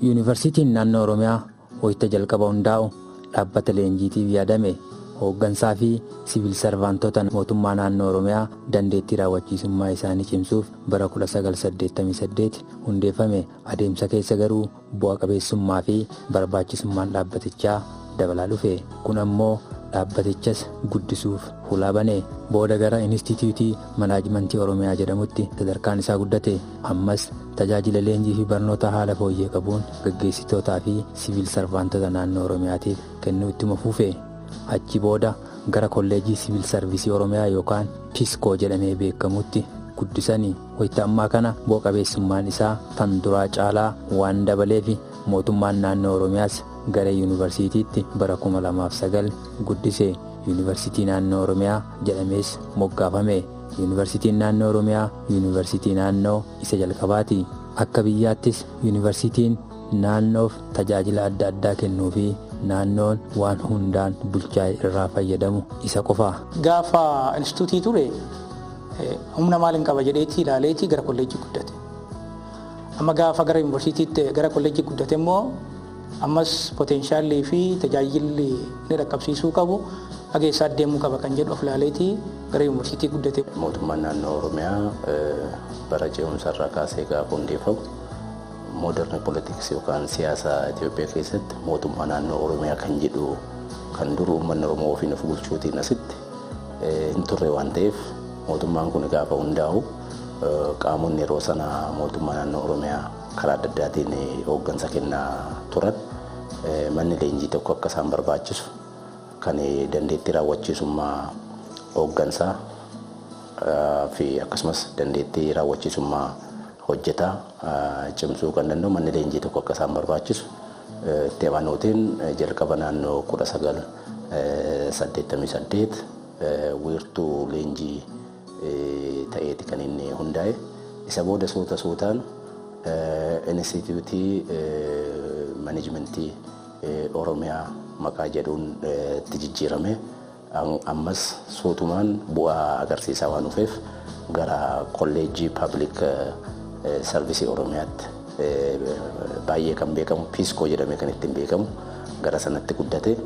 Yuunivarsiitiin naannoo Oromiyaa wayita jalqaba hundaa'u dhaabbata leenjiitiif yaadame hooggansaa fi siviil sarvaantota mootummaa naannoo Oromiyaa dandeettii raawwachiisummaa isaanii cimsuuf bara 1988 hundeeffame. Adeemsa keessa garuu bu'a qabeessummaa fi barbaachisummaan dhaabbatichaa dabalaa dhufe. Kun ammoo dhaabbatichas guddisuuf hulaa bane. Booda gara Inistituutii Manaajimentii Oromiyaa jedhamutti sadarkaan isaa guddate. Ammas tajaajila leenjii fi barnoota haala fooyyee qabuun gaggeessitootaa fi siviil sarvaantota naannoo Oromiyaatiif kennuu ittuma fufe. Achi booda gara kolleejii siviil sarvisii Oromiyaa yookaan Piskoo jedhamee beekamutti guddisanii. Wayita ammaa kana bu'a qabeessummaan isaa tan duraa caalaa waan dabaleef mootummaan naannoo Oromiyaas gara yuunivarsiitiitti bara 2009 guddise. Yuunivarsiitii naannoo Oromiyaa jedhamees moggaafame. Yuunivarsiitiin naannoo Oromiyaa yuunivarsiitii naannoo isa jalqabaati. Akka biyyaattis yuunivarsiitiin naannoof tajaajila adda addaa kennuu fi naannoon waan hundaan bulchaa irraa fayyadamu isa qofa. Gaafa instituutii ture humna maaliin qaba jedheetii ilaaleetii gara kolleejjii guddate. Amma gaafa gara yuunivarsiitiitti gara kolleejjii guddate immoo ammas poteenshaalii fi tajaajilli ni dhaqqabsiisuu qabu dhageessaa deemuu qaba kan jedhu of ilaaleetii gara yuunivarsiitii guddate. Mootummaan naannoo Oromiyaa bara ce'umsarraa kaasee gaafa hundeeffamu modern politics yookaan siyaasa Itoophiyaa keessatti mootummaa naannoo Oromiyaa kan jedhu kan duru uummanni Oromoo ofiin of bulchuutiin asitti hin turre waan ta'eef mootummaan kun gaafa hundaa'u qaamonni yeroo sana mootummaa naannoo Oromiyaa karaa adda addaatiin hooggansa kennaa turan manni leenjii tokko akka isaan barbaachisu kan dandeettii raawwachiisummaa hooggansaa fi akkasumas dandeettii raawwachiisummaa hojjetaa cimsuu kan danda'u manni leenjii tokko akka isaan barbaachisu itti amanuutiin jalqaba naannoo 1988 wiirtuu leenjii ta'eeti kan inni hundaa'e. Isa booda suutaan Inistituutii Manaajimentii Oromiyaa maqaa jedhuun itti jijjiirame. Ammas suutumaan bu'aa agarsiisaa waan dhufeef gara kolleejjii Pabliik Sarvisii Oromiyaatti baay'ee kan beekamu Piskoo jedhamee kan ittiin beekamu gara sanatti guddate.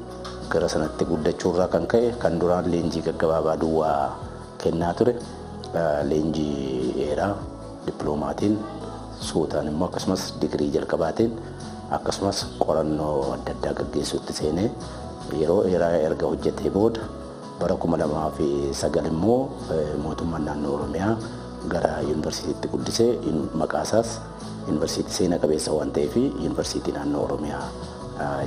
Gara sanatti guddachuurraa kan ka'e kan duraan leenjii gaggabaabaa duwwaa kennaa ture leenjii dheeraa dippiloomaatiin suutaan immoo akkasumas digirii jalqabaatiin akkasumas qorannoo adda addaa gaggeessuutti seenee yeroo dheeraa erga hojjetee booda bara 2009 immoo mootummaan naannoo Oromiyaa gara yuunivarsiitiitti guddisee maqaasaas yuunivarsiitii seena qabeessa waan ta'eef yuunivarsiitii naannoo Oromiyaa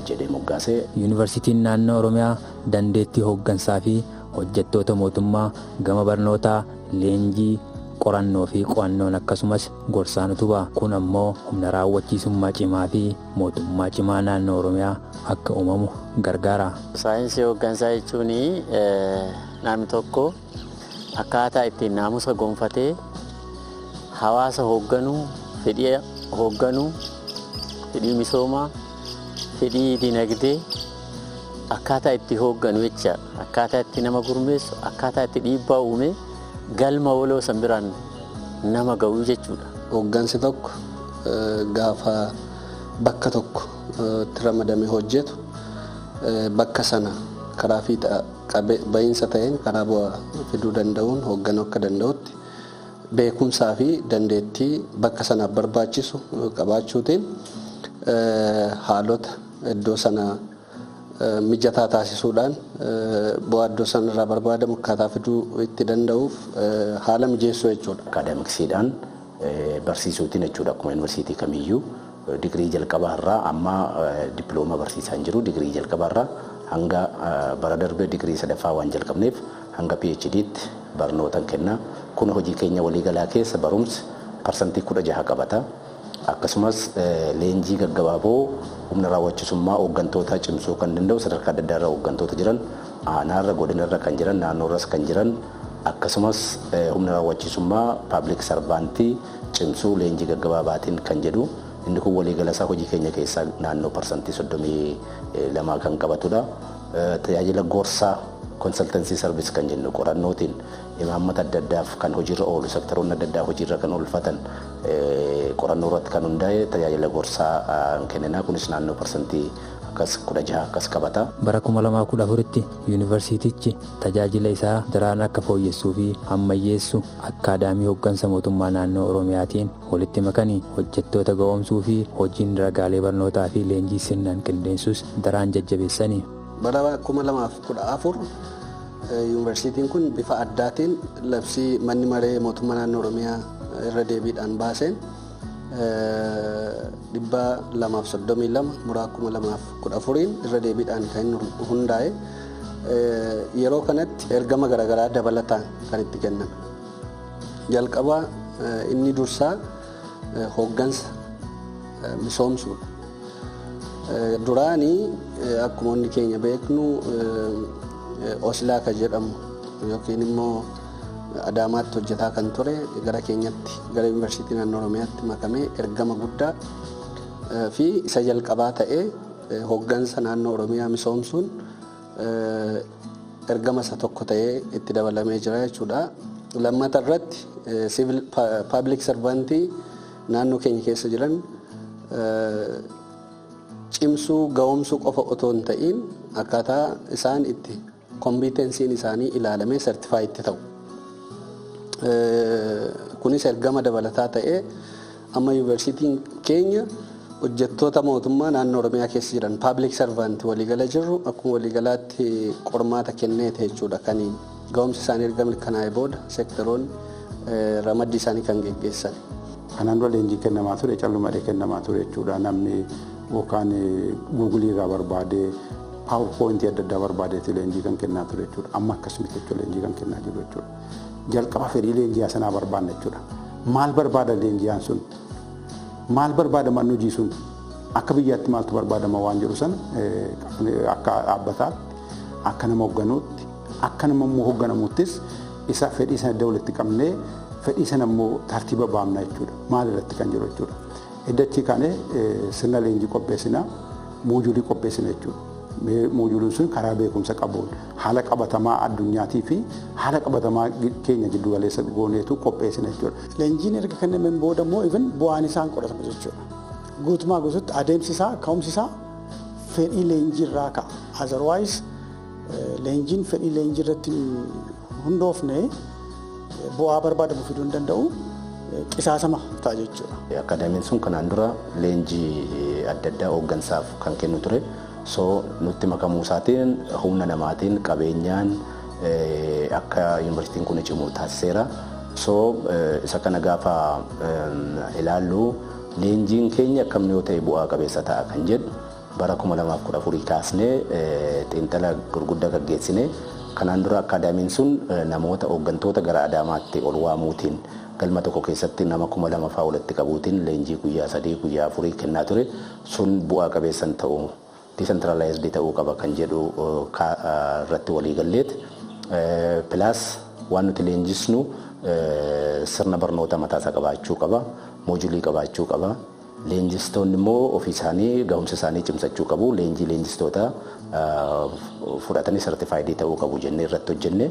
jedhee moggaasee. Yuunivarsiitiin naannoo Oromiyaa dandeettii hooggansaa fi hojjettoota mootummaa gama barnootaa leenjii qorannoo fi qo'annoon akkasumas gorsaan utuba. Kun ammoo humna raawwachiisummaa cimaa fi mootummaa cimaa naannoo Oromiyaa akka uumamu gargaara. Saayinsii hooggansaa jechuun namni tokko akkaataa ittiin naamusa gonfatee hawaasa hoogganuu, fedhii hoogganuu, fedhii misoomaa, fedhii dinagdee akkaataa itti hoogganu jecha akkaataa itti nama gurmeessu akkaataa itti dhiibbaa uume galma waloo san biraan nama ga'uu jechuudha. Hooggansi tokko gaafa bakka tokko itti ramadamee hojjetu bakka sana karaa bahiinsa ta'een karaa bu'aa fiduu danda'uun hoogganuu akka danda'utti beekumsaa fi dandeettii bakka sanaaf barbaachisu qabaachuutiin haalota iddoo sana mijataa taasisuudhaan bu'aa iddoo sanarraa barbaadamu akkaataa fiduu itti danda'uuf haala mijeessuu jechuudha. Akaadaamiksiidhaan barsiisuutiin jechuudha akkuma yuunivarsiitii kamiyyuu digirii jalqabaarraa amma dippiloomaa barsiisaa hin jiru digirii jalqabaarraa hanga bara darbee digirii sadaffaa waan jalqabneef hanga PhD'tti barnootaan kenna. Kun hojii keenya waliigalaa keessa barumsi parsantii 16 qabata. Akkasumas leenjii gaggabaaboo humna raawwachiisummaa hooggantoota cimsuu kan danda'u sadarkaa adda addaa irra hooggantoota jiran aanaarra godinarra kan jiran naannoorras kan jiran akkasumas humna raawwachiisummaa pabliik sarvaantii cimsuu leenjii gaggabaabaatiin kan jedhu inni kun waliigalasaa hojii keenya keessaa naannoo parsantii 32 kan qabatudha. Tajaajila gorsaa konsaltansii sarviis kan jennu qorannootiin imaammata adda addaaf kan hojiirra oolu sektoroonni adda addaa hojiirra kan oolfatan qorannoo irratti kan hundaa'e tajaajila gorsaa kennina. Kunis naannoo parsantii akkas 16 akkas qabata. Bara 2014tti yuunivarsiitichi tajaajila isaa daraan akka fooyyessuu fi ammayyeessu akkaadaamii hooggansa mootummaa naannoo Oromiyaatiin walitti makanii hojjettoota ga'oomsuu fi hojiin ragaalee barnootaa fi leenjii sirnaan qindeensuus daraan jajjabeessanii. Bara 2014 yuunivarsiitiin kun bifa addaatiin labsii manni maree mootummaa naannoo Oromiyaa irra deebiidhaan baaseen 232 muraa 2014 irra deebiidhaan kan hundaa'e yeroo kanatti ergama garaagaraa dabalataan kan itti kennan. Jalqabaa inni dursaa hooggansa misoomsuudha. Duraanii akkuma hundi keenya beeknu Oslaa kan jedhamu yookiin immoo Adaamaatti hojjetaa kan ture gara keenyatti gara yuunivarsiitii naannoo Oromiyaatti makamee ergama guddaa fi isa jalqabaa ta'ee hooggansa naannoo Oromiyaa misoomsuun ergama isa tokko ta'ee itti dabalamee jira jechuudha. Lammata irratti civil public servantii naannoo keenya keessa jiran cimsuu ga'oomsuu qofa otoo hin ta'in akkaataa isaan itti kompiitensiin isaanii ilaalamee sertifaayi itti ta'u. Kunis ergama dabalataa ta'ee amma yuunivarsiitiin keenya hojjettoota mootummaa naannoo Oromiyaa keessa jiran public servant waliigala jirru akkuma waliigalaatti qormaata kenneete jechuudha. Kan ga'oomsi isaanii erga mirkanaa'e booda sektoroonni ramaddii isaanii kan geggeessan. Kanaan dura leenjii kennamaa ture callumadhee kennamaa ture jechuudha. Namni yookaan guugulii irraa barbaadee paawurpoointii adda addaa barbaadeeti leenjii kan kennaa ture jechuudha. Amma akkasumatti jechuudha leenjii kan kennaa jiru jechuudha. Jalqaba fedhii leenjii sanaa barbaadna jechuudha. Maal barbaada leenjiyaan sun? Maal barbaada mannujii sun? Akka biyyaatti maaltu barbaadama waan jedhu sana akka dhaabbataatti, akka nama hoogganuutti, akka nama immoo hoogganamuuttis isa fedhii sana iddoo walitti qabnee fedhii sana immoo tartiiba baafna jechuudha. Maal irratti kan jiru jechuudha. Iddachi kaane sirna leenjii qopheessinaa, muujuulii qopheessina jechuudha. Muujuuliin sun karaa beekumsa qabuun haala qabatamaa addunyaatii fi haala qabatamaa keenya giddu galeessa gooneetu qopheessina jechuudha. Leenjiin erga kennameen booda immoo even bu'aan isaan qoratama jechuudha. Guutumaa guutuutti adeemsi isaa ka'umsi isaa fedhii leenjii irraa ka'a. Otherwise leenjiin fedhii leenjii irratti hundoofne bu'aa barbaadamu fiduu hin danda'u. Qisaasama ta'a jechuudha. Akaadaamiin sun kanaan dura leenjii adda addaa hooggansaaf kan kennu ture. So nutti makamuu isaatiin humna namaatiin qabeenyaan akka yuunivarsiitiin kun cimu taasiseera. So isa kana gaafa ilaallu leenjiin keenya akkam yoo ta'e bu'aa qabeessa ta'a kan jedhu bara 2014 kaasnee xiinxala gurguddaa gaggeessine. Kanaan dura akaadaamiin sun namoota hooggantoota gara Adaamaatti ol waamuutiin galma tokko keessatti nama 2,000 fa'aa walitti qabuutiin leenjii guyyaa 3 guyyaa 4 kennaa ture. Sun bu'aa qabeessan ta'uu decentralized ta'uu qaba kan jedhu irratti walii galleeti. Plus waan nuti leenjisnu sirna barnoota mataasaa qabaachuu qaba, moojulii qabaachuu qaba. Leenjistoonni immoo ofii isaanii ga'umsa isaanii cimsachuu qabu. Leenjii leenjistoota fudhatanii sertifaayidii ta'uu qabu jennee irratti hojjenne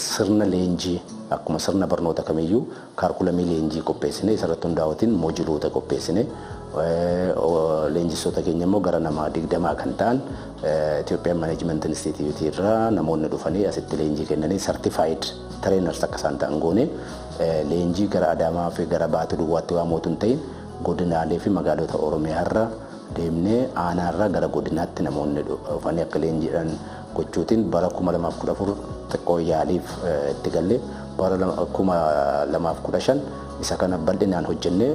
sirna leenjii akkuma sirna barnoota kamiyyuu kaarkulamii leenjii qopheessine isarratti hundaa'uutiin moojiloota qopheessine. Leenjistoota keenya immoo gara nama 20 kan ta'an Ethiopian Management Institute irraa namoonni dhufanii asitti leenjii kennanii certified trainers akka isaan ta'an goone leenjii gara Adaamaa fi gara Baatuu Duwwaatti waamuutu hin ta'in godinaalee fi magaalota Oromiyaa irra deemnee aanaa irraa gara godinaatti namoonni dhufanii akka leenjiidhaan gochuutiin bara 2014 xiqqoo yaaliif itti gallee bara 2015 isa kana bal'inaan hojjennee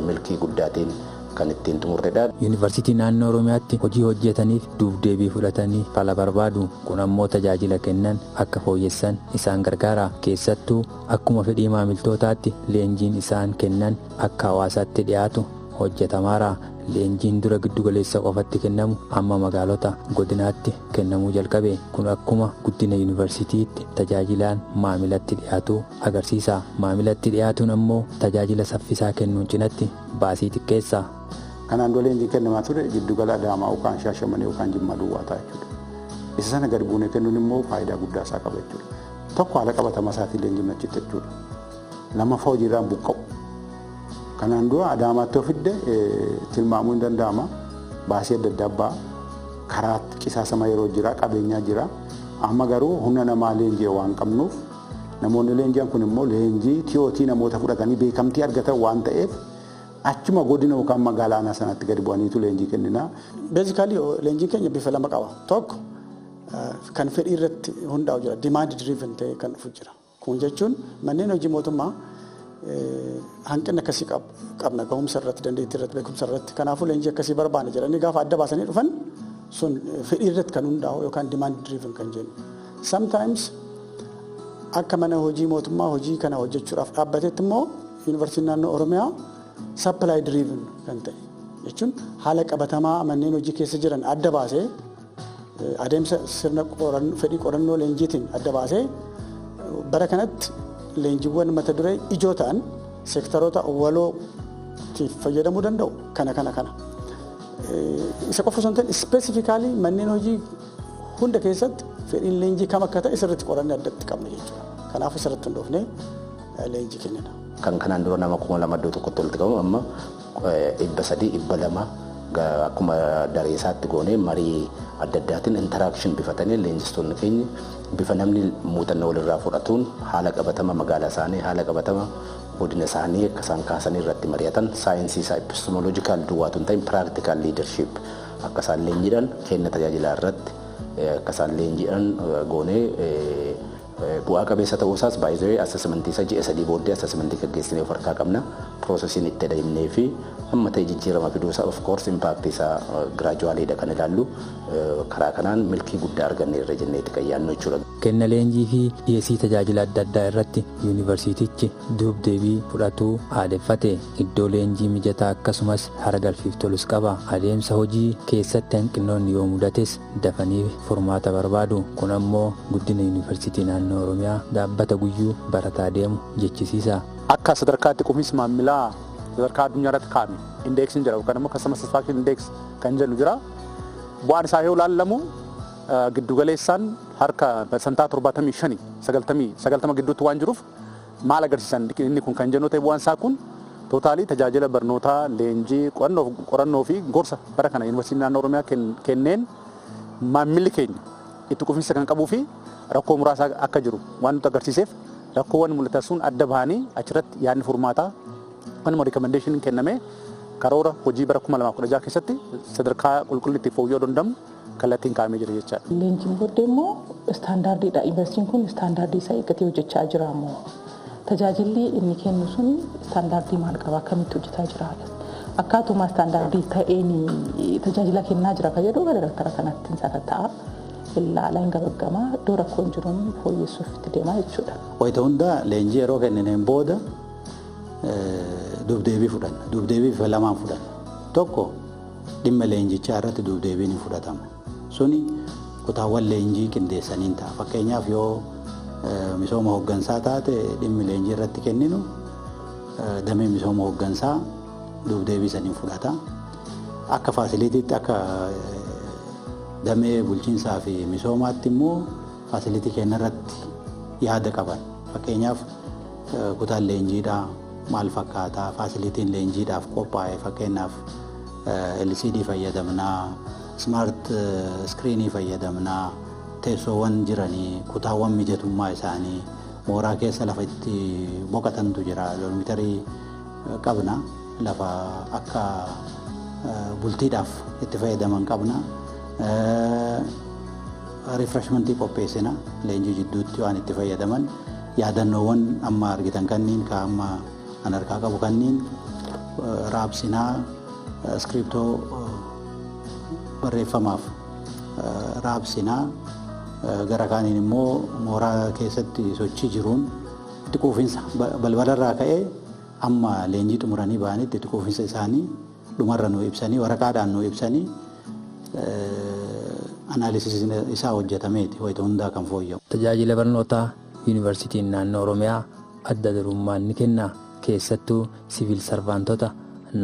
milkii guddaatiin kan ittiin xumurredha. Yuunivarsiitii naannoo Oromiyaatti hojii hojjetaniif duubdeebii fudhatanii fala barbaadu kun ammoo tajaajila kennan akka fooyyessan isaan gargaara. Keessattuu akkuma fedhii maamiltootaatti leenjiin isaan kennan akka hawaasaatti dhiyaatu hojjetamaara. Leenjiin dura giddu galeessa qofatti kennamu amma magaalota godinaatti kennamuu jalqabe. Kun akkuma guddina yuunivarsiitiitti tajaajilaan maamilatti dhiyaatu agarsiisa. Maamilatti dhiyaatuun ammoo tajaajila saffisaa kennuun cinatti baasii xiqqeessa. Kanaan dura leenjiin kennamaa ture giddugala Adaamaa yookaan Shaashamanii yookaan Jimmaa Duwwaa ta'a jechuudha. Isa sana gadi buunee kennuun immoo faayidaa guddaa isaa qaba jechuudha. Tokko haala qabatama isaatiin leenjiin achitti jechuudha. Lammaffaa hojiirraan buqqa'u. Kanaan dura Adaamaatti ofidde tilmaamuu hin danda'ama. Baasii adda addaa ba'a. Karaa qisaasama yeroo jira, qabeenyaa jira. Amma garuu humna namaa leenjii waan qabnuuf namoonni leenji'an kun immoo leenjii tiyootii namoota fudhatanii beekamtii argatan waan ta'eef achuma godina yookaan magaalaa aanaa sanatti gadi bu'aniitu leenjii kennina. Beezikaalii leenjiin keenya bifa lama qaba. Tokko kan fedhii irratti hundaa'u jira. Demand driven ta'e kan dhufu jira. Kun jechuun manneen hojii mootummaa hanqina akkasii qabna gahumsa irratti dandeettii irratti beekumsa irratti kanaafuu leenjii akkasii barbaanne jedhanii gaafa adda baasanii dhufan sun fedhii irratti kan hundaa'u yookaan demand driven kan jennu. Sometimes akka mana hojii mootummaa hojii kana hojjechuudhaaf dhaabbatetti immoo yuunivarsiitiin naannoo Oromiyaa supply driven kan ta'e jechuun haala qabatamaa manneen hojii keessa jiran adda baasee adeemsa sirna fedhii qorannoo leenjiitiin adda baasee bara kanatti leenjiiwwan mata duree ijoo ta'an seektaroota walootiif fayyadamuu danda'u kana. Isa qofa osoo hin ta'in ispeesifikaalii manneen hojii hunda keessatti fedhiin leenjii kam akka ta'e sirriitti qorannee addatti qabna jechuudha. Kanaaf sirriitti hundoofnee leenjii kennina. Kan kanaan dura nama 2,000 iddoo tokkotti walitti qabamu amma 300 200 akkuma daree isaatti goonee marii adda addaatiin interaction bifatanii leenjistoonni keenya bifa namni muuxannoo walirraa fudhatuun haala qabatama magaalaa isaanii haala qabatama godina isaanii akka isaan kaasanii irratti mari'atan saayinsii isaa epistemological duwwaatu hin ta'in practical leadership akka isaan leenjiidhaan kenna tajaajilaa irratti akka isaan leenjiidhaan goonee bu'aa qabeessa ta'uu isaas baay'ee assessmentii isa ji'a 3 booddee assessmentii gaggeessinee of harkaa qabna piroosesiin itti adeemnee fi amma ta'e jijjiirama fiduu isaa of course impact isaa giraajuwaaliidha kan ilaallu karaa kanaan milkii guddaa arganne irra jenneetti kan yaadnu jechuudha. Kenna leenjii fi dhiyeessii tajaajila adda addaa irratti yuunivarsiitichi duub-deebii fudhatuu aadeffate iddoo leenjii mijataa akkasumas haragalfiif tolus qaba. Adeemsa hojii keessatti hanqinoonni yoo mudates dafanii furmaata barbaadu. Kun ammoo guddina yuunivarsiitii naannoo Oromiyaa dhaabbata guyyuu barataa deemu jechisiisa. Akka sadarkaatti quufinsi maamilaa sadarkaa addunyaa irratti kaa'ame indeeksiin jira yookaan immoo customer satisfaction index kan jennu jira. Bu'aan isaa yoo ilaalamu giddugaleessaan harka santaa 75 90 gidduutti waan jiruuf maal agarsiisan inni kun kan jennu ta'e bu'aan isaa kun tootaalii tajaajila barnootaa leenjii qorannoo fi gorsa bara kana yuunivarsiitiin naannoo Oromiyaa kenneen maamilli keenya itti quufinsa kan qabuu fi rakkoo muraasa akka jiru waan nutti agarsiiseef rakkoowwan mul'atan sun adda bahanii achirratti yaadni furmaataa kanuma recommendation kenname karoora hojii bara 2016 keessatti sadarkaa qulqullinatti fooyyoo danda'amu kallattiin kaa'amee jira jechaadha. Leenjiin booddee immoo istaandaardiidha. Yuunivarsiitiin kun istaandaardii isaa eeggatee hojjechaa jira moo tajaajilli inni kennu sun istaandaardii maal qaba akkamitti hojjetaa jira akkaatuma istaandaardii ta'een tajaajila kennaa jira kan jedhu gara daaktara kanatti sakatta'a. Ilaalaan gabaggamaa iddoo rakkoon jiruun fooyyessuuf itti deemaa jechuudha. Wayita hundaa leenjii yeroo kenneen booda duub-deebii fudhanna. Duub-deebii bifa lamaan fudhanna. Tokko dhimma leenjichaa irratti duub-deebiin hin fudhatamu. Suni kutaawwan leenjii qindeessaniin ta'a. Fakkeenyaaf yoo misooma hooggansaa taate dhimmi leenjii irratti kenninu damee misooma hooggansaa duub-deebii saniin fudhata. Akka faasiliitiitti akka damee bulchiinsaa fi misoomaatti immoo faasiliitii kenna irratti yaada qaban. Fakkeenyaaf kutaan leenjiidhaa maal fakkaataa faasiliitiin leenjiidhaaf qophaa'e fakkeenyaaf LCD fayyadamnaa smart screenii fayyadamnaa teessoowwan jiranii kutaawwan mijatummaa isaanii mooraa keessa lafa itti boqotantu jira doormitarii qabna lafa akka bultiidhaaf itti fayyadaman qabna. Refreshmentii qopheessina leenjii jidduutti waan itti fayyadaman yaadannoowwan amma argitan kanniin ka amma an harkaa qabu kanniin raabsinaa iskiriptoo barreeffamaaf raabsinaa gara kaaniin immoo mooraa keessatti sochii jiruun itti quufinsa balbalarraa ka'ee amma leenjii xumuranii ba'anitti itti quufinsa isaanii dhumarra nuu ibsanii waraqaadhaan nuu ibsanii anaalisisiin isaa hojjetameeti wayita hundaa kan fooyya'u. Tajaajila barnootaa yuunivarsiitiin naannoo Oromiyaa adda durummaan ni kenna. Keessattuu siviil sarvaantota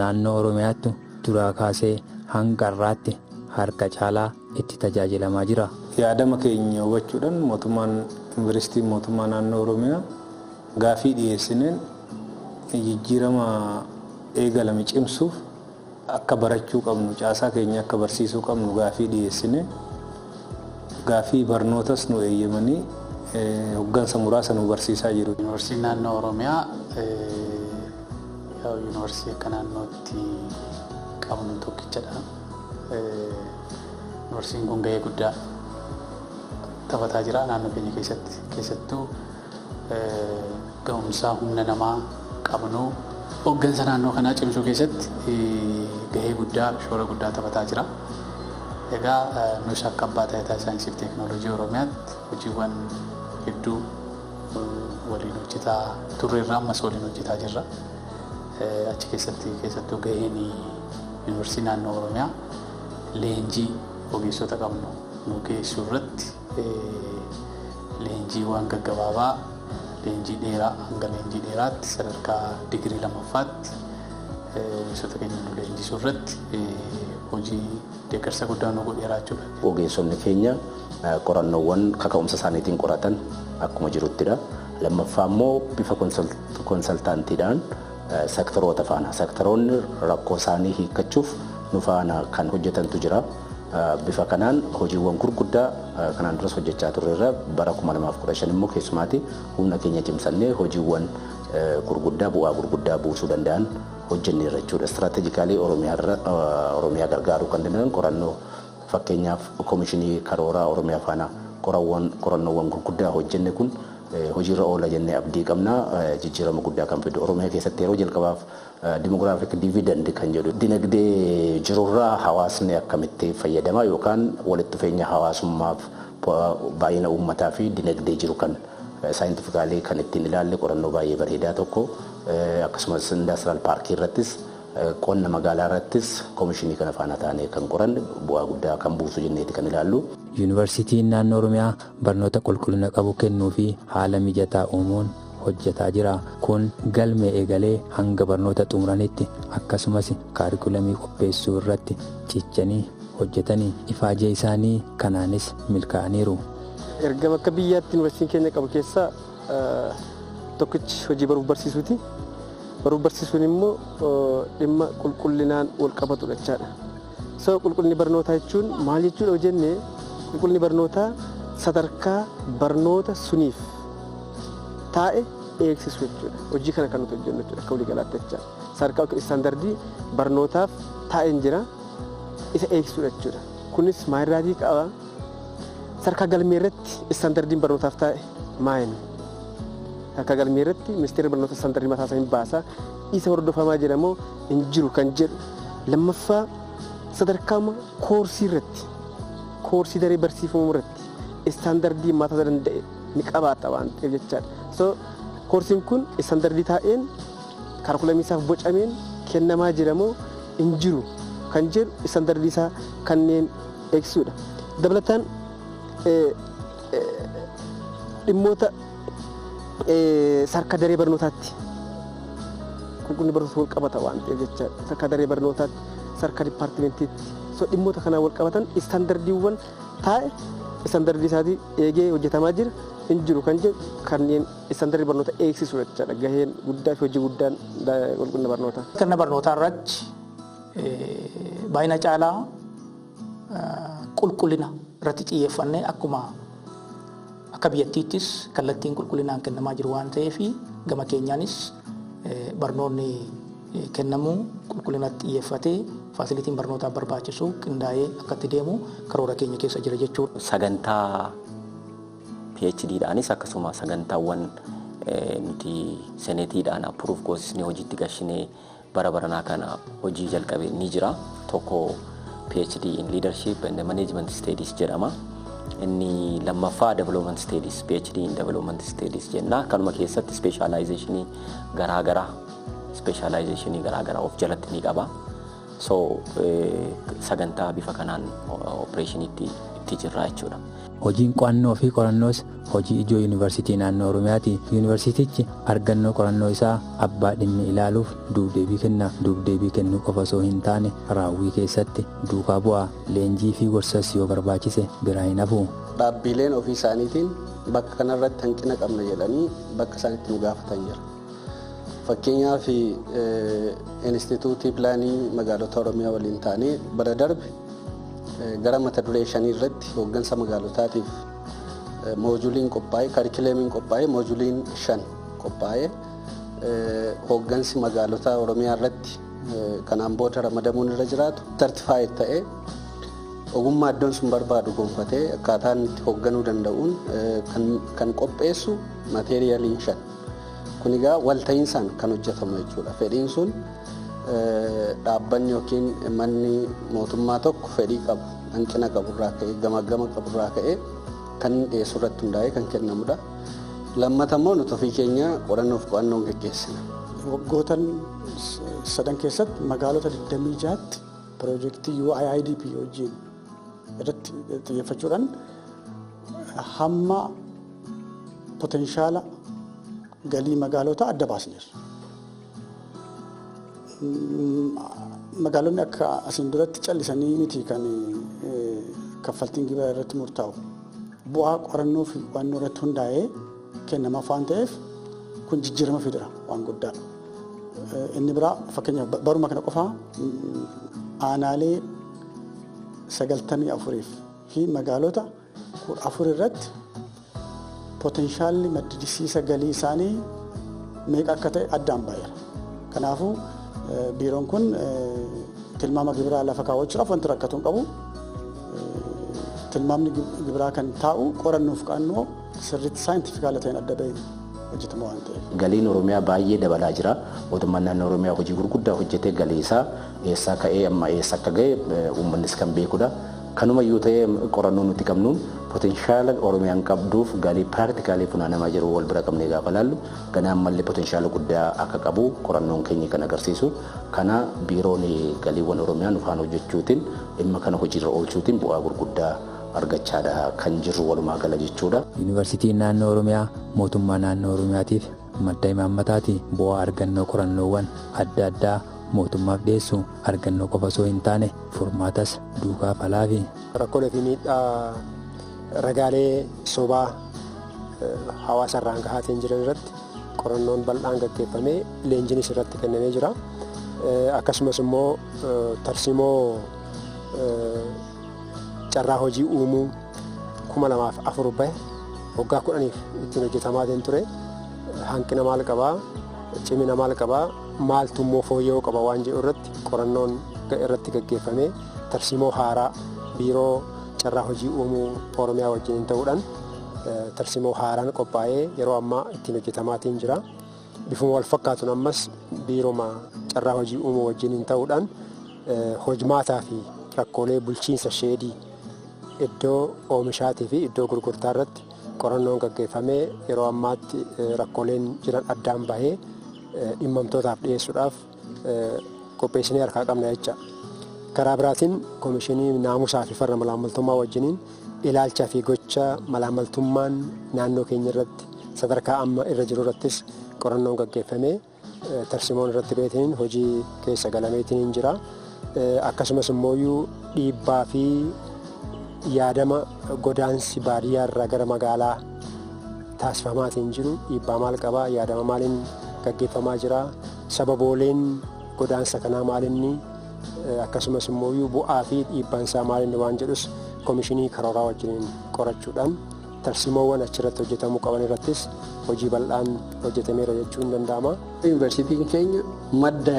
naannoo Oromiyaatti duraa kaasee hanga har'aatti harka caalaa itti tajaajilamaa jira. yaadama keenya hubachuudhaan mootummaan yuunivarsiitii mootummaa naannoo Oromiyaa gaafii dhiyeessineen jijjiirama eegalame cimsuuf akka barachuu qabnu caasaa keenya akka barsiisuu qabnu gaafii dhiyeessine gaafii barnootas nu eeyyamanii hoggansa muraasa nu barsiisaa jiru. Yuunivarsiitiin naannoo Oromiyaa yuunivarsiitii akka naannootti qabnu tokkichadha. Yuunivarsiitiin kun gahee guddaa taphataa jira naannoo keenya keessatti. Keessattuu ga'umsa humna namaa qabnu hoggansa naannoo kanaa cimsuu keessatti gahee guddaa shoora guddaa taphataa jira. Egaa nus akka abbaa taayitaa saayinsii fi teekinooloojii Oromiyaatti hojiiwwan hedduu waliin hojjetaa turreerra ammas waliin hojjetaa jirra. Achi keessatti keessattuu gaheen yuunivarsiitii naannoo Oromiyaa leenjii ogeessota qabnu nu geessuu irratti leenjiiwwan gaggabaabaa leenjii dheeraa hanga leenjii dheeraatti sadarkaa digirii lammaffaatti ogeessota keenya nu leenjisuu irratti hojii deeggarsa guddaa nu godheera jechuudha. Ogeessonni keenya qorannoowwan kaka'umsa isaaniitiin qoratan akkuma jiruttidha. Lammaffaa immoo bifa konsaltaantiidhaan sektoroota faana sektoroonni rakkoo isaanii hiikkachuuf nu faana kan hojjetantu jira. Bifa kanaan hojiiwwan gurguddaa kanaan duras hojjechaa turreerra bara 2015 immoo keessumaatti humna keenya cimsannee hojiiwwan gurguddaa bu'aa gurguddaa buusuu danda'an hojjenneerra jechuudha. Istiraatejikaalii Oromiyaa gargaaruu kan danda'an qorannoo fakkeenyaaf Koomishinii Karooraa Oromiyaa faana qorannoowwan gurguddaa hojjenne kun hojiirra oola jennee abdii qabna. Jijjiirama guddaa kan fidu Oromiyaa keessatti yeroo jalqabaaf dimogiraafik dividend kan jedhu dinagdee jirurraa hawaasni akkamitti fayyadama yookaan walitti dhufeenya hawaasummaaf baay'ina uummataa fi dinagdee jiru kan saayintifikaalii kan ittiin ilaalle qorannoo baay'ee bareedaa tokko akkasumas indastiraal paarkii irrattis qonna magaalaa irrattis koomishinii kana faana taanee kan qoranne bu'aa guddaa kan buusu jenneeti kan ilaallu. Yuunivarsiitiin naannoo Oromiyaa barnoota qulqullina qabu kennuu fi haala mijataa uumuun hojjetaa jira. Kun galmee eegalee hanga barnoota xumuranitti akkasumas kaarikulamii qopheessuu irratti cichanii hojjetanii ifaajee isaanii kanaanis milkaa'aniiru. Erga akka biyyaatti yuunivarsiitiin keenya qabu keessaa tokkichi hojii baruuf barsiisuuti. Baruuf barsiisuun immoo dhimma qulqullinaan wal qabatudha jechaadha. So qulqullinni barnootaa jechuun maal jechuudha jennee qulqullinni barnootaa sadarkaa barnoota suniif taa'e eegsisuu jechuudha. Hojii kana kan nuti hojjennu jechuudha akka walii galaatti jechaadha. Sadarkaa istaandardii barnootaaf taa'een jira isa eegsisuudha jechuudha. Kunis maayiraatii qaba. Sadarkaa galmee irratti istaandardiin barnootaaf taa'e maayini. Sadarkaa galmee irratti ministeerri barnoota istaandardii mataa isaa hin baasa. Isa hordofamaa jedhamoo hin jiru kan jedhu. Lammaffaa sadarkaa koorsii irratti koorsii daree barsiifamuu irratti istaandardii mataa danda'e ni qabaata waan ta'eef jechaadha. So koorsiin kun istaandardii taa'een kaarikulamii isaaf bocameen kennamaa jedhamoo hin jiru kan jedhu istaandardii isaa kanneen eegsisuudha. Dabalataan dhimmoota sadarkaa daree barnootaatti qulqullinni barnoota wal qabata waan ta'eef jechaadha. Sadarkaa daree barnootaatti sadarkaa dipaartimentiitti so dhimmoota kanaa wal qabatan istaandardiiwwan taa'e istaandardii isaatii eegee hojjetamaa jira hin jiru kan jedhu kanneen istaandardii barnoota eegsisu jechaadha. Gaheen guddaa fi hojii guddaan qulqullina barnootaa. Qulqullina barnootaa irratti baay'ina caalaa qulqullina irratti xiyyeeffannee akkuma akka biyyattiittis kallattiin qulqullinaan kennamaa jiru waan ta'eef gama keenyaanis barnoonni kennamuu qulqullinatti xiyyeeffatee faasilitiin barnootaaf barbaachisu qindaa'ee akka itti deemu karoora keenya keessa jira jechuudha. Sagantaa PhD'dhaanis akkasuma sagantaawwan nuti seneetiidhaan approve goosisnee hojiitti gashinee bara baranaa kana hojii jalqabe ni jira. Tokko PhD in Leadership and Management Studies jedhama. Inni lammaffaa Development Studies, PhD in Development Studies jenna. Kanuma keessatti specializationii garaagaraa of jalatti ni qaba. So sagantaa bifa kanaan opereeshiniitti jirra jechuudha. Hojiin qo'annoo fi qorannoos hojii ijoo yuunivarsiitii naannoo Oromiyaati. Yuunivarsiitichi argannoo qorannoo isaa abbaa dhimmi ilaaluuf duubdeebii kenna. Duubdeebii kennuu qofa osoo hin taane raawwii keessatti duukaa bu'aa leenjii fi gorsas yoo barbaachise biraa hin hafu. dhaabbileen ofii isaaniitiin bakka kanarratti hanqina qabna jedhanii bakka isaanitti nu gaafatan jira. Fakkeenyaaf Inistituutii Pilaanii Magaalota Oromiyaa waliin taanee bara darbe gara mata duree 5 irratti hooggansa magaalotaatiif moojuliin qophaa'e, kaarikileemiin qophaa'e, moojuliin 5 qophaa'e hooggansi magaalota Oromiyaa irratti kanaan booda ramadamuun irra jiraatu tartifaayid ta'ee ogummaa iddoon sun barbaadu gonfatee akkaataan itti hoogganuu danda'uun kan qopheessu maateeriyaaliin 5. Kun egaa walta'iinsaan kan hojjetamu jechuudha. Fedhiin sun dhaabbanni yookiin manni mootummaa tokko fedhii qabu, hanqina qaburraa ka'ee, gama qaburraa ka'ee kan dhiyeessu irratti hundaa'ee kan kennamudha. Lammata immoo nuti ofii keenya qorannoof qo'annoon gaggeessina. Waggoottan 3 keessatti magaalota 26tti piroojeektii UIDP wajjin irratti xiyyeeffachuudhaan hamma potenshaala galii magaalota adda baasneerra. Magaalonni akka asiin duratti callisanii miti kan kaffaltiin gibira irratti murtaa'u bu'aa qorannoo fi qo'annoo irratti hundaa'ee kennamaaf waan ta'eef kun jijjiirama fidera waan guddaadha. Inni biraa fakkeenyaaf baruma kana qofaa aanaalee 94 fi magaalota 14 irratti poteenshaalli maddisiisa galii isaanii meeqa akka ta'e addaan baay'eera. Kanaafuu biiroon kun tilmaama gibiraa lafa kaawwachuudhaaf wanti rakkatu hin qabu. Tilmaamni gibiraa kan taa'u qorannoof qo'annoo sirriitti saayintifikaala ta'een adda bahee hojjetama waan ta'eef. Galiin Oromiyaa baay'ee dabalaa jira. Mootummaan naannoo Oromiyaa hojii gurguddaa hojjetee galii isaa eessaa ka'ee amma eessa akka ga'e uummannis kan beekudha. Kanumayyuu ta'ee qorannoo nuti qabnuun potenshaala Oromiyaan qabduuf galii piraaktikaalii funaanamaa jiru wal bira qabnee gaafa laallu ganaan mallee potenshaala guddaa akka qabu qorannoon keenya kan agarsiisu. Kana biiroon galiiwwan Oromiyaan ufaan hojjechuutiin dhimma kana hojiirra oolchuutiin bu'aa gurguddaa argachaadha kan jirru walumaa gala jechuudha. Yuunivarsiitiin naannoo Oromiyaa mootummaa naannoo Oromiyaatiif madda imaammataati. Bu'aa argannoo qorannoowwan adda addaa mootummaaf dhiyeessu argannoo qofa osoo hin taane furmaatas duukaa falaa fi rakkoolee fi miidhaa ragaalee sobaa hawaasa irraan gahaatiin jiran irratti qorannoon bal'aan gaggeeffamee leenjinis irratti kennamee jira. Akkasumas immoo tarsimoo carraa hojii uumuu 2004 bahe waggaa 10 ittiin hojjetamaa ture. Hanqina maal qabaa, cimina maal qabaa, maaltu immoo fooyya'uu qaba waan jedhu irratti qorannoon irratti gaggeeffamee tarsimoo haaraa biiroo carraa hojii uumuu Oromiyaa wajjin ta'uudhaan tarsimoo haaraan qophaa'ee yeroo ammaa ittiin hojjetamaatiin jira. Bifuma wal fakkaatuun ammas biiroo carraa hojii uumuu wajjin ta'uudhaan hojmaataa fi rakkoolee bulchiinsa sheedii iddoo oomishaatii fi iddoo gurgurtaa irratti qorannoon gaggeeffamee yeroo ammaatti rakkooleen jiran addaan bahee dhimmamtootaaf dhiyeessuudhaaf qopheessinee harkaa qabna jecha. Karaa biraatiin Koomishinii Naamusaa fi Farra Malaamaltummaa wajjiniin ilaalchaa fi gocha malaamaltummaan naannoo keenya irratti sadarkaa amma irra jiru irrattis qorannoon gaggeeffamee tarsimoon irratti beetiin hojii keessa galameetiin jira. Akkasumas immoo dhiibbaa fi yaadama godaansi baadiyyaa irraa gara magaalaa taasifamaatiin jiru dhiibbaa maal qabaa, yaadama maaliin gaggeeffamaa jira, sababooleen godaansa kanaa maalinni, akkasumas immoo bu'aa fi dhiibbaan isaa maalinni waan jedhus Koomishinii Karooraa wajjin qorachuudhaan tarsimoowwan achirratti hojjetamuu qaban irrattis hojii bal'aan hojjetameera jechuun danda'ama. Yuunivarsiitiin keenya madda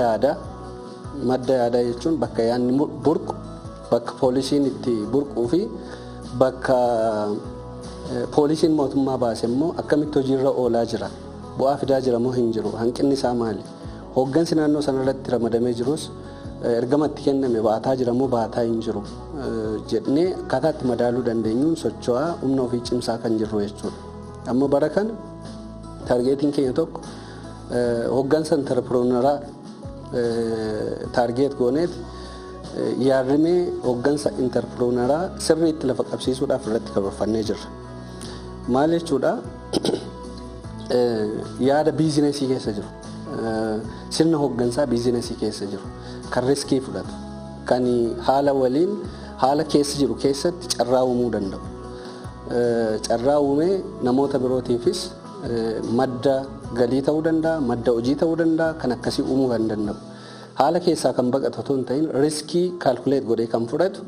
yaadaa jechuun bakka yaadni burqu, bakka poolisiin itti burquu fi bakka poolisiin mootummaa baase immoo akkamitti hojiirra oolaa jira, bu'aa fidaa jira moo hin jiru, hanqinni isaa maali, hooggansi naannoo sanarratti ramadamee jirus ergamatti kenname baataa jira moo baataa hin jiru jedhanii akkaataa itti madaaluu dandeenyuun socho'aa humna ofii cimsaa kan jirru jechuudha. Amma bara kana taargeetiin keenya tokko hooggansa interpirooneraa taargeet gooneeti yaadrimee hooggansa interpirooneraa sirriitti lafa qabsiisuudhaaf irratti karoorfannee jirra. Maal jechuudha? Yaada biizinesii keessa jiru, sirna hooggansaa biizinesii keessa jiru, kan riskii fudhatu, kan haala waliin haala keessa jiru keessatti carraa uumuu danda'u. carraa uumee namoota birootiifis madda galii ta'uu danda'a, madda hojii ta'uu danda'a, kan akkasii uumuu kan danda'u. Haala keessaa kan baqatu otoo hin ta'in riskii kaalkuleet godhee kan fudhatu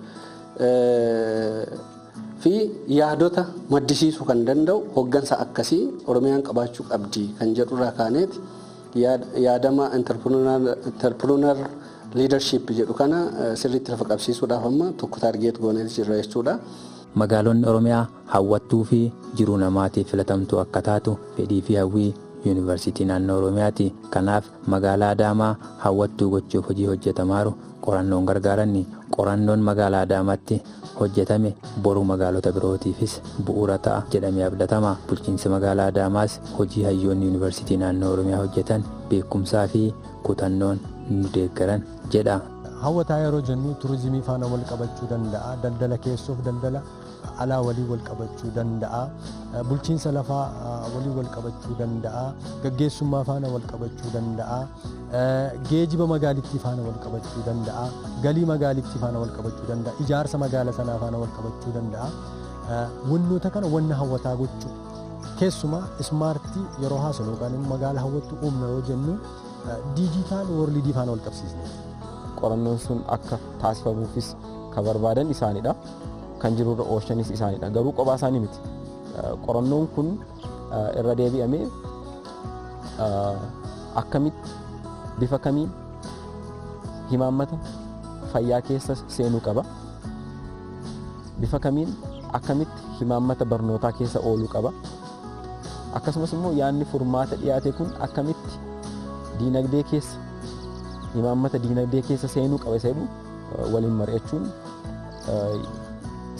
fi yaadota maddisiisuu kan danda'u hoggansa akkasii Oromiyaan qabaachuu qabdi kan jedhurraa kaaneeti yaadama entrepreneur leadership jedhu kana sirriitti lafa qabsiisuudhaaf amma tokko taargeet goonee jirra jechuudha. Magaalonni Oromiyaa hawwattuu fi jiruu namaatiif filatamtuu akka taatu fedhii fi hawwii Yuunivarsiitii naannoo Oromiyaati. Kanaaf magaalaa Adaamaa hawwattuu gochuuf hojii hojjetamaaru qorannoon gargaaranni. Qorannoon magaalaa Adaamaatti hojjetame boru magaalota birootiifis bu'uura ta'a jedhamee abdatama. Bulchiinsi magaalaa Adaamaas hojii hayyoonni Yuunivarsiitii naannoo Oromiyaa hojjetan beekumsaa fi kutannoon nu deeggaran jedha. Hawwataa yeroo jennu turizimii faana wal qabachuu danda'a, daldala keessoof daldala alaa walii wal qabachuu danda'a, bulchiinsa lafaa walii wal qabachuu danda'a, gaggeessummaa faana wal qabachuu danda'a, geejiba magaalittii faana wal qabachuu danda'a, galii magaalittii faana wal qabachuu danda'a, ijaarsa magaala sanaa faana wal qabachuu danda'a. Wannoota kana wanna hawwataa gochuu keessumaa ismaartii yeroo haasanu yookaan magaala hawwattu uumna yoo jennu diijitaal woorlidii faana wal qabsiisne. Qorannoon sun akka taasifamuufis kan barbaadan isaanidha. Kan jirurra oolchanis isaanidha. Garuu kophaa isaanii miti. Qorannoon kun irra deebi'amee akkamitti bifa kamiin himaammata fayyaa keessa seenuu qaba. Bifa kamiin akkamitti himaammata barnootaa keessa ooluu qaba. Akkasumas immoo yaadni furmaata dhiyaate kun akkamitti diinagdee keessa himaammata diinagdee keessa seenuu qaba jedhu waliin mari'achuun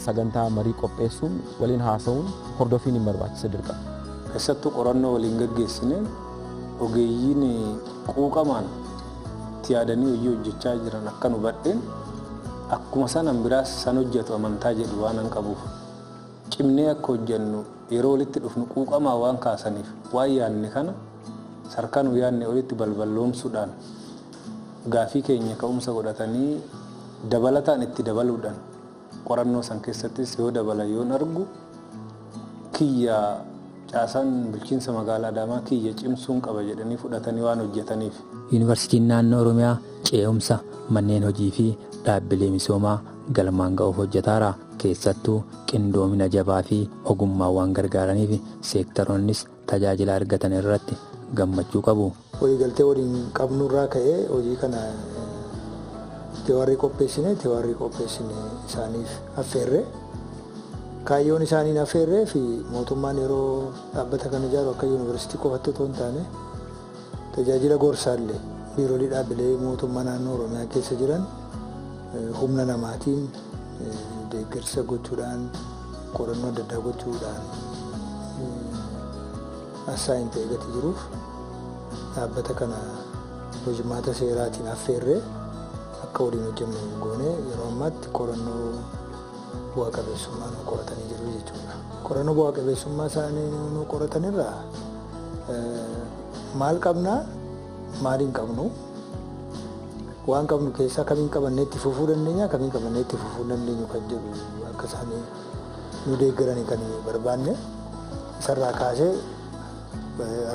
sagantaa marii qopheessuun waliin haasa'uun hordofiin hin barbaachisa dirqama. Keessattuu qorannoo waliin gaggeessineen ogeeyyiin quuqamaan itti yaadanii hojii hojjechaa jiran akka nu hubadheen akkuma sanan biraas san hojjetu amantaa jedhu waan an qabuuf cimnee akka hojjennu yeroo walitti dhufnu quuqamaa waan kaasaniif waan yaadne kana sarkanuu yaadne walitti balballoomsuudhaan gaafii keenya ka'umsa godhatanii dabalataan itti dabaluudhaan qorannoo san keessattis yoo dabalan yoon argu kiyya caasaan bulchiinsa magaalaa Adaamaa kiyya cimsuun qaba jedhanii fudhatanii waan hojjetaniif. Yuunivarsiitiin naannoo Oromiyaa ce'umsa manneen hojii fi dhaabbilee misoomaa galmaan ga'uuf hojjetaara. Keessattuu qindoomina jabaa fi ogummaawwan gargaaraniif seektaroonnis tajaajila argatan irratti gammachuu qabu. Waliigaltee waliin qabnurraa ka'ee hojii kana teewaarii qopheessine isaaniif affeerre kaayyoon isaaniin affeerree fi mootummaan yeroo dhaabbata kana ijaaru akka yuunivarsiitii qofatti otoo hin taane tajaajila gorsaallee biiroolee dhaabbilee mootummaa naannoo Oromiyaa keessa jiran humna namaatiin deeggarsa gochuudhaan qorannoo adda addaa gochuudhaan assaayin ta'ee gatii jiruuf dhaabbata kana hojimaata seeraatiin affeerree akka waliin hojjennu goone yeroo ammaatti qorannoo bu'aa qabeessummaa nu qoratanii jiru jechuudha. Qorannoo bu'aa qabeessummaa isaanii nu qoratanirraa maal qabnaa maaliin qabnu waan qabnu keessaa kamiin qabannee itti fufuu dandeenya kamiin qabannee itti fufuu dandeenyu kan jedhu akka isaanii nu deeggaranii kan barbaanne isarraa kaasee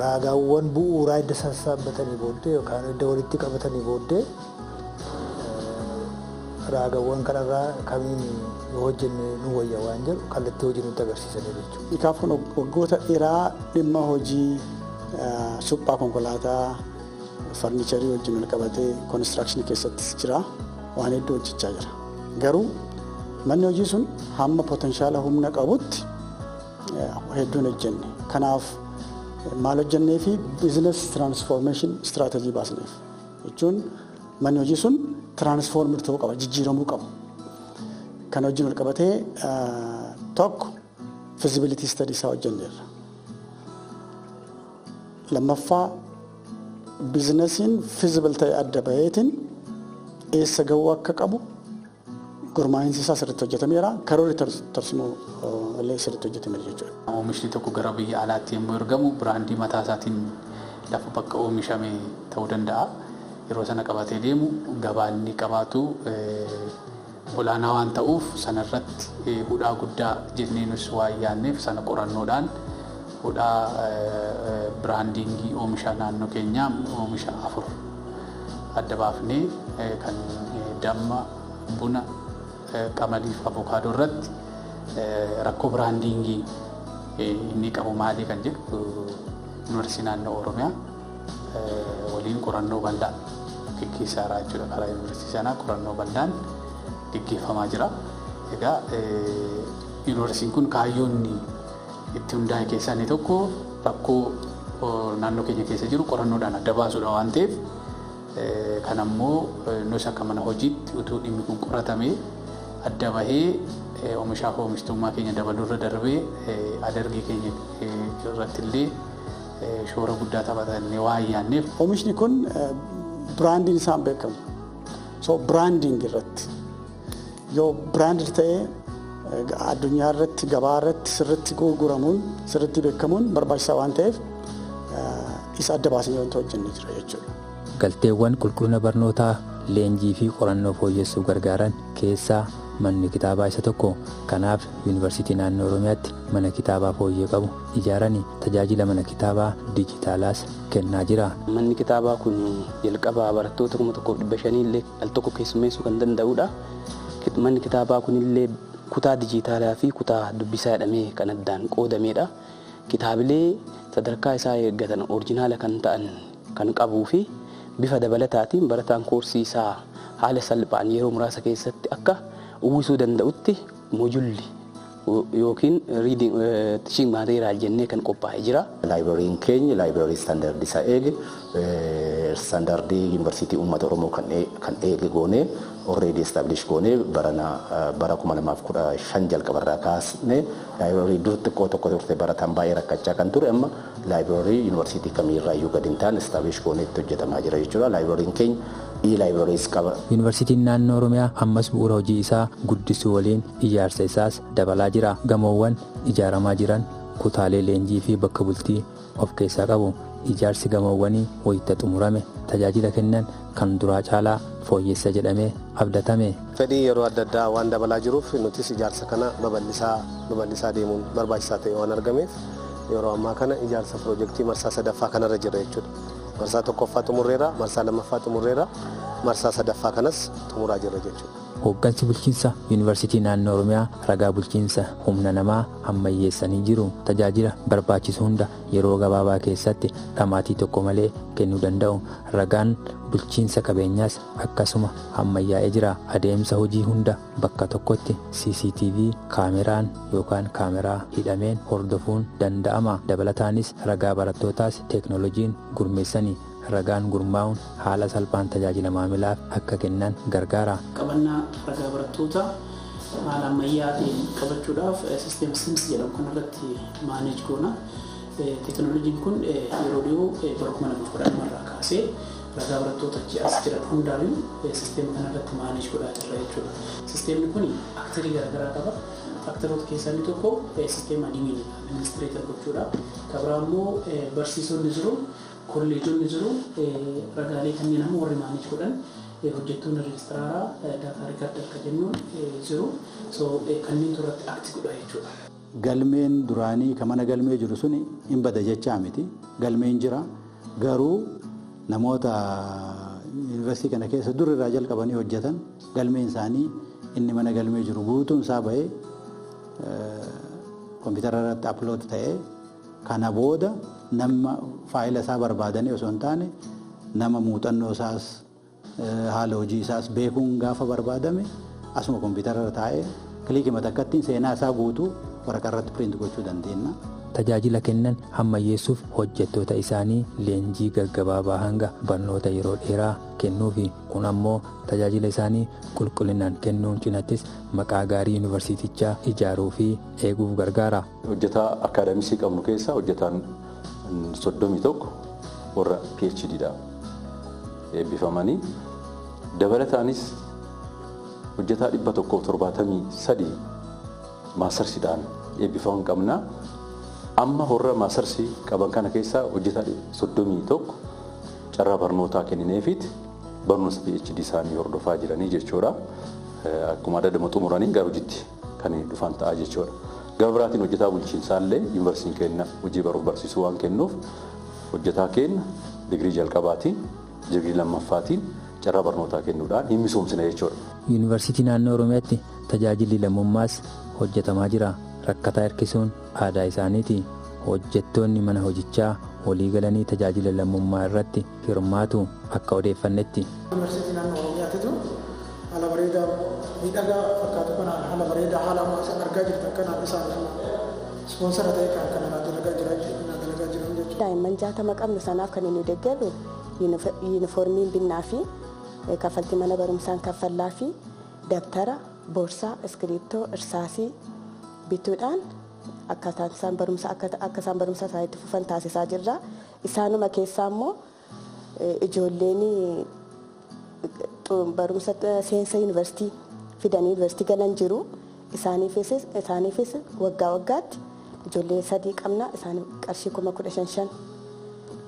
raagaawwan bu'uuraa edda sassaabbatanii booddee yookaan edda walitti qabatanii booddee raagaawwan kanarraa kamiin yoo hojjenne nu wayya waan jedhu kallattii hojii nutti agarsiisanii jechuudha. Kanaafuu waggoota dheeraa dhimma hojii suphaa konkolaataa farniicharii wajjin wal qabatee koonistirakshinii keessattis jira waan hedduu hojjechaa jira. Garuu manni hojii sun hamma potenshaala humna qabutti hedduun hojjenne. Kanaaf maal hojjennee fi biizines tiraansfoormeeshin istiraatejii baasneef jechuun manni hojii sun tiraansfoormir ta'uu qaba jijjiiramuu qaba. Kan wajjin wal qabatee tokko fizibilitii istadii isaa hojjenneerra. Lammaffaa biizinesiin fizibil ta'e adda baheetiin eessa gahuu akka qabu gurmaa'insi isaa sirriitti hojjetameera. Karoorri tarsimoo illee sirriitti hojjetameera jechuudha. Oomishni tokko gara biyya alaatti yommuu ergamu biraandii mataa isaatiin lafa bakka oomishame ta'uu danda'a. Yeroo sana qabatee deemu gabaan inni qabaatu olaanaa waan ta'uuf sanarratti hudhaa guddaa jennee nus waan yaadneef sana qorannoodhaan hudhaa biraandiingii oomisha naannoo keenyaa oomisha 4 adda baafnee kan damma, buna, qamadii fi avokaadoo irratti rakkoo biraandiingii inni qabu maali kan jedhu yuunivarsiitii naannoo Oromiyaa waliin qorannoo bal'aa gaggeessaa jira jechuudha. Karaa yuunivarsiitii sanaa qorannoo bal'aan gaggeeffamaa jira. Egaa yuunivarsiitiin kun kaayyoonni itti hundaa'e keessaa inni tokko rakkoo naannoo keenya keessa jiru qorannoodhaan adda baasuudha waan ta'eef kan ammoo nus akka mana hojiitti utuu dhimmi kun qoratamee adda bahee oomishaa fi oomishtummaa keenya dabaluurra darbee adargii keenya irratti illee shoora guddaa taphatanii waan yaadneef. Oomishni kun biraandiin isaa beekamu. So biraandiing irratti yoo biraandii ta'ee addunyaa irratti gabaa irratti sirriitti gurguramuun sirriitti beekamuun barbaachisaa waan ta'eef isa adda baasanii wanti hojjennee jira jechuudha. Galteewwan qulqullina barnootaa leenjii fi qorannoo fooyyessuuf gargaaran keessaa manni kitaabaa isa tokko. Kanaaf yuunivarsiitii naannoo Oromiyaatti mana kitaabaa fooyyee qabu ijaaranii tajaajila mana kitaabaa dijitaalaas kennaa jira. Manni kitaabaa kun jalqaba barattoota 1,500 illee al tokko keessummeessuu kan danda'udha. Manni kitaabaa kun illee kutaa dijitaalaa fi kutaa dubbisaa jedhamee kan addaan qoodamedha. Kitaabilee sadarkaa isaa eeggatan orijinaala kan ta'an kan qabuu fi bifa dabalataatiin barataan koorsii isaa haala salphaan yeroo muraasa keessatti akka uwwisuu danda'utti moojulli yookiin riiding teaching material jennee kan qophaa'ee jira. Laayibreeriin keenya laayibreerii istaandardii isaa eege istaandardii yuunivarsiitii uummata Oromoo kan eege goonee already established goonee bara 2015 jalqabarraa kaasnee laayibreerii dur xiqqoo tokko turte barataan baay'ee rakkachaa kan ture amma laayibreerii yuunivarsiitii kamiirraayyuu gadi hin taane established goonee itti hojjetamaa jira jechuudha. Laayibreeriin keenya e-libraries qaba. Yuunivarsiitiin naannoo Oromiyaa ammas bu'uura hojii isaa guddisuu waliin ijaarsa isaas dabalaa jira. Gamoowwan ijaaramaa jiran kutaalee leenjii fi bakka bultii of keessaa qabu. Ijaarsi gamoowwanii wayita xumurame tajaajila kennan kan duraa caalaa fooyyessa jedhamee abdatame. Fedhii yeroo adda addaa waan dabalaa jiruuf nutis ijaarsa kana babal'isaa deemuun barbaachisaa ta'e waan argameef yeroo ammaa kana ijaarsa piroojeektii marsaa 3ffaa kanarra jira jechuudha. Marsaa 1ffaa xumurreera, marsaa 2ffaa xumurreera, marsaa 3ffaa kanas xumuraa jirra jechuudha. Hooggansi bulchiinsa yuunivarsiitii naannoo Oromiyaa ragaa bulchiinsa humna namaa ammayyeessanii jiru. Tajaajila barbaachisu hunda yeroo gabaabaa keessatti dhamaatii tokko malee kennuu danda'u. Ragaan bulchiinsa qabeenyaas akkasuma ammayyaa'ee jira. Adeemsa hojii hunda bakka tokkotti CCTV kaameraan yookaan kaameraa hidhameen hordofuun danda'ama. Dabalataanis ragaa barattootaas teeknooloojiin gurmeessanii ragaan gurmaa'uun haala salphaan tajaajila maamilaaf akka kennan gargaara. Qabannaa ragaa barattootaa haala ammayyaa ta'een qabachuudhaaf sisteema SIMS jedhamu kanarratti maaneej goona. Teeknooloojiin kun yeroo dhiyoo bara 2010 irraa kaasee ragaa barattoota as jiran hundaayyuu sisteema kanarratti maaneej godhaa jirra jechuudha. Sisteemni kun aktarii garaagaraa qaba. Aktaroota keessaa inni tokko sisteema administreetar gochuudha. Kabraa immoo barsiisonni jiru. Kolleejonni jiru ragaalee kanneen amma warri maaneej godhan hojjettoonni reejistiraaraa daataa riikaardi akka jennuun jiru kanneen irratti akti godha jechuudha. Galmeen duraanii kan mana galmee jiru suni hin bada jechaa miti. Galmeen jira garuu namoota yuunivarsiitii kana keessa dur irraa jalqabanii hojjetan galmeen isaanii inni mana galmee jiru guutuun isaa bahee kompiitara irratti aplood ta'ee kana booda nama faayila isaa barbaadanii osoo hin taane nama muuxannoo isaas haala hojii isaas beekuun gaafa barbaadame asuma kompiitara irra taa'ee kilikii matakkattiin seenaa isaa guutuu waraqaa irratti piriint gochuu dandeenya. Tajaajila kennan ammayyeessuuf hojjettoota isaanii leenjii gaggabaabaa hanga barnoota yeroo dheeraa kennuufi kun ammoo tajaajila isaanii qulqullinaan kennuun cinattis maqaa gaarii yuunivarsiitichaa ijaaruu fi eeguuf gargaara. Hojjetaa akaadaamisii qabnu keessaa hojjetaan 31 warra PhDdha eebbifamanii dabalataanis hojjetaa 173 maastarsiidhaan eebbifaman qabna. Amma warra maastarsii qaban kana keessaa hojjetaa 31 carraa barnootaa kennineefit barnoota PhD isaanii hordofaa jiranii jechuudha. akkuma adda xumuranii gara hojiitti kan dhufan ta'a jechuudha. Gama biraatiin hojjetaa bulchiinsaallee yuunivarsiitiin keenya hojii baruuf barsiisuu waan kennuuf hojjetaa keenya digirii jalqabaatiin digirii lammaffaatiin carraa barnootaa kennuudhaan hin misoomsina jechuudha. Yuunivarsiitii naannoo Oromiyaatti tajaajilli lammummaas hojjetamaa jira. Rakkataa hirkisuun aadaa isaaniiti. Hojjettoonni mana hojichaa walii galanii tajaajila lammummaa irratti hirmaatu akka odeeffannetti. Yuunivarsiitii naannoo Oromiyaatti haala bareedaa miidhagaa fakkaatu kanaan haala bareedaa haala ammaa isaan argaa jirtu akkanaan isaan ispoonsara ta'e kan kana dalagaa jiran jechuudha. Daa'imman 60 qabnu sanaaf kan inni deeggaru yuunifoormiin binnaa fi kaffaltii mana barumsaan kaffallaa fi dabtara, boorsaa, iskiriiptoo, irsaasii bituudhaan akka isaan barumsa isaaniitti fufan taasisaa jirra. Isaanuma keessaa immoo ijoolleen barumsa seensa yuunivarsiitii fidanii yuunivarsiitii galan jiru. Isaaniifis waggaa waggaatti ijoollee 3 qabna. Isaaniif qarshii 15,000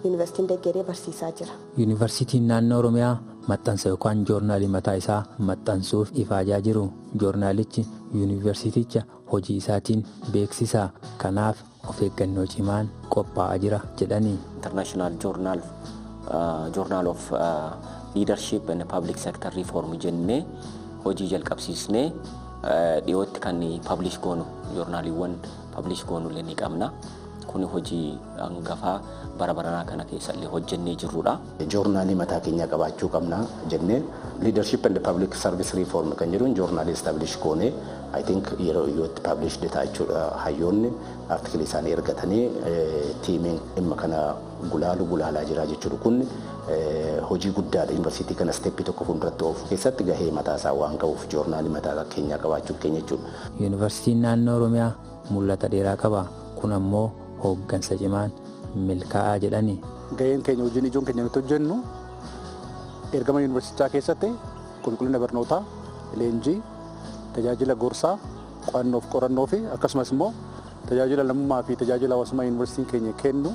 yuunivarsiitiin deeggaree barsiisaa jira. Yuunivarsiitiin naannoo Oromiyaa maxxansa yookaan joornaalii mataa isaa maxxansuuf ifaajaa jiru. Joornaalichi yuunivarsiiticha hojii isaatiin beeksisa. Kanaaf of eeggannoo cimaan qophaa'aa jira jedhanii. International Journal of Leadership and Public Sector Reform jennee hojii jalqabsiisnee dhiyootti kan publish goonu joornaaliiwwan publish goonu illee ni qabna. Kun hojii hangafaa bara baranaa kana keessallee hojjennee jirrudha. Joornaalii mataa keenyaa qabaachuu qabna jennee Leadership and Public Service Reform kan jedhuun joornaalii establish goonee I think yeroo iyyootti publish ta'aa jechuudha. Hayyoonni artikilii isaanii ergatanii tiimiin dhimma kana gulaalaa jira jechuudha. Kun hojii guddaadha. Yuunivarsiitii kana steeppii tokko fuulduratti oofuu keessatti gahee mataa isaa waan qabuuf joornaalii mataa keenyaa qabaachuu keenya jechuudha. Yuunivarsiitiin naannoo Oromiyaa mul'ata dheeraa qaba. Kun ammoo hooggansa cimaan milkaa'aa jedhani. Gaheen keenya hojiin ijoon keenya nuti hojjennu ergama yuunivarsiitichaa keessatti qulqullina barnootaa, leenjii, tajaajila gorsaa, qo'annoof qorannoo fi akkasumas immoo tajaajila lammummaa fi tajaajila hawaasummaa yuunivarsiitiin keenya kennu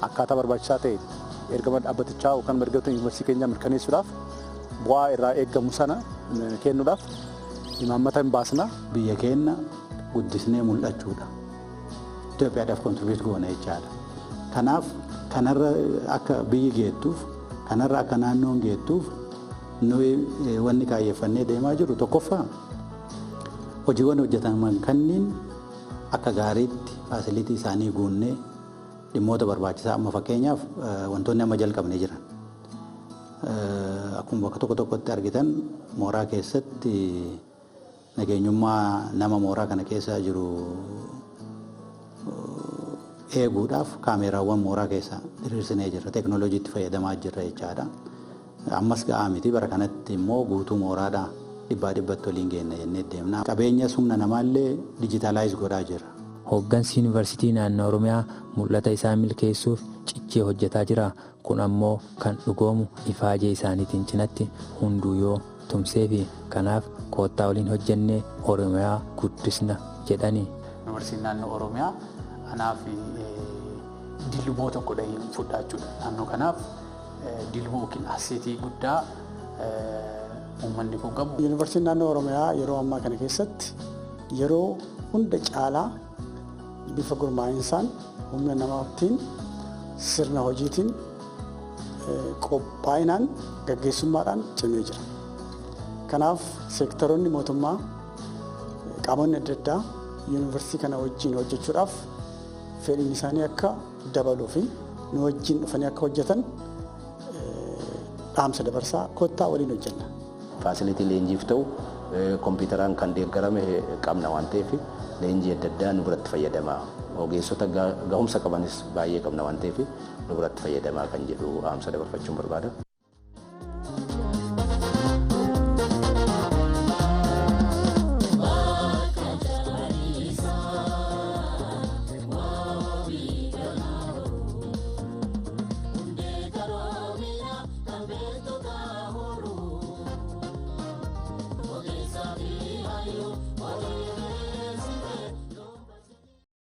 akkaataa barbaachisaa ta'e ergama dhaabbatichaa yookaan mirgoota yuunivarsiitii keenyaa mirkaneessuudhaaf bu'aa irraa eeggamu sana kennuudhaaf imaammata hin baasna. Biyya keenya guddisnee mul'achuudha. Itoophiyaadhaaf kontribiut goona jechaadha. Kanaaf kanarra akka biyyi geettuuf kanarra akka naannoon geettuuf nuyi wanni kaayyeffannee deemaa jiru tokkoffaa hojiiwwan hojjetaman kanneen akka gaariitti faasilitii isaanii guunnee dhimmoota barbaachisaa amma fakkeenyaaf wantoonni amma jalqabnee jiran. Akkuma bakka tokko tokkotti argitan mooraa keessatti nageenyummaa nama mooraa kana keessa jiru eeguudhaaf kaameraawwan mooraa keessa diriirsinee jirra. Teekinooloojiitti fayyadamaa jirra jechaadha. Ammas ga'aa miti bara kanatti immoo guutuu mooraadhaa dhibbatti waliin geenna jennee deemna. Qabeenya humna namaallee dijitaalaayiz godhaa jirra. Hooggansi yuunivarsiitii naannoo Oromiyaa mul'ata isaa milkeessuuf cichee hojjetaa jira. Kun ammoo kan dhugoomu ifaajee isaaniitiin cinatti hunduu yoo tumsee fi kanaaf koottaa waliin hojjennee Oromiyaa guddisna jedhani. Yuunivarsiitiin naannoo Oromiyaa anaaf dilboo tokko fudhaa jechuudha. Naannoo kanaaf dilboo yookiin aseetii guddaa uummanni kun qabu. Yuunivarsiitiin naannoo Oromiyaa yeroo ammaa kana keessatti yeroo hunda caalaa bifa gurmaa'insaan humna namaatiin sirna hojiitiin qophaa'inaan gaggeessummaadhaan cimee jira. Kanaaf seektaroonni mootummaa qaamonni adda addaa yuunivarsiitii kana wajjin hojjechuudhaaf fedhiin isaanii akka dabaluu fi nu wajjin dhufanii akka hojjetan dhaamsa dabarsaa kottaa waliin hojjenna. Faasilitii leenjiif ta'u kompiitaraan kan deeggarame qabna waan ta'eef leenjii adda addaa nu biratti fayyadamaa. Ogeessota gahumsa qabanis baay'ee qabna waan ta'eef nu biratti fayyadamaa kan jedhu dhaamsa dabarfachuun barbaada.